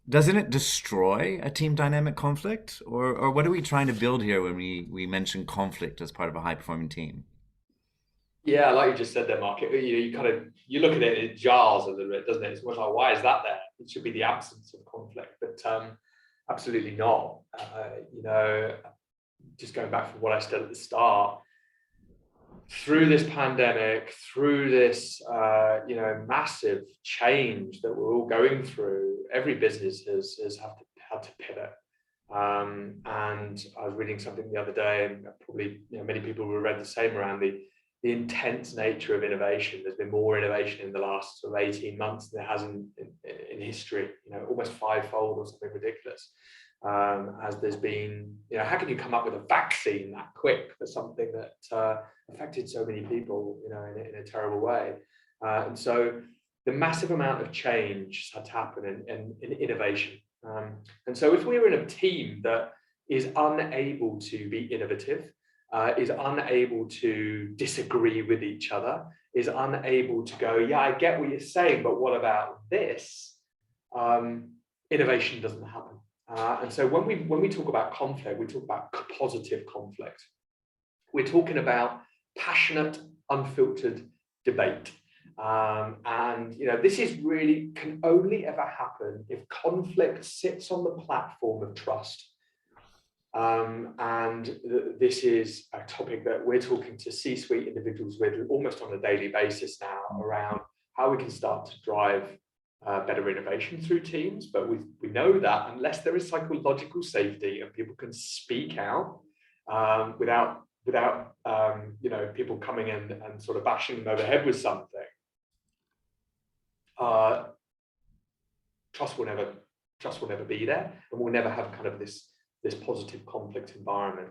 Doesn't it destroy a team dynamic conflict? Or what are we trying to build here when we mention conflict as part of a high performing team? Yeah, like you just said there, Mark. You kind of you look at it, it jars a little bit, doesn't it? It's almost like, why is that there? It should be the absence of conflict, but absolutely not. Just going back from what I said at the start, through this pandemic, through this massive change that we're all going through, every business has had to pivot. And I was reading something the other day, and probably many people will have read the same around the intense nature of innovation. There's been more innovation in the last sort of 18 months than there has in history, almost fivefold or something ridiculous. As there's been, how can you come up with a vaccine that quick for something that affected so many people, in a terrible way? And so the massive amount of change had to happen in innovation. And so if we were in a team that is unable to be innovative, is unable to disagree with each other, is unable to go, yeah, I get what you're saying, but what about this? Innovation doesn't happen. And so when we talk about conflict, we talk about positive conflict. We're talking about passionate, unfiltered debate. This is really can only ever happen if conflict sits on the platform of trust. This is a topic that we're talking to C-suite individuals with almost on a daily basis now around how we can start to drive better innovation through teams. But we know that unless there is psychological safety and people can speak out without people coming in and sort of bashing them over the head with something, trust will never be there, and we'll never have kind of this positive conflict environment.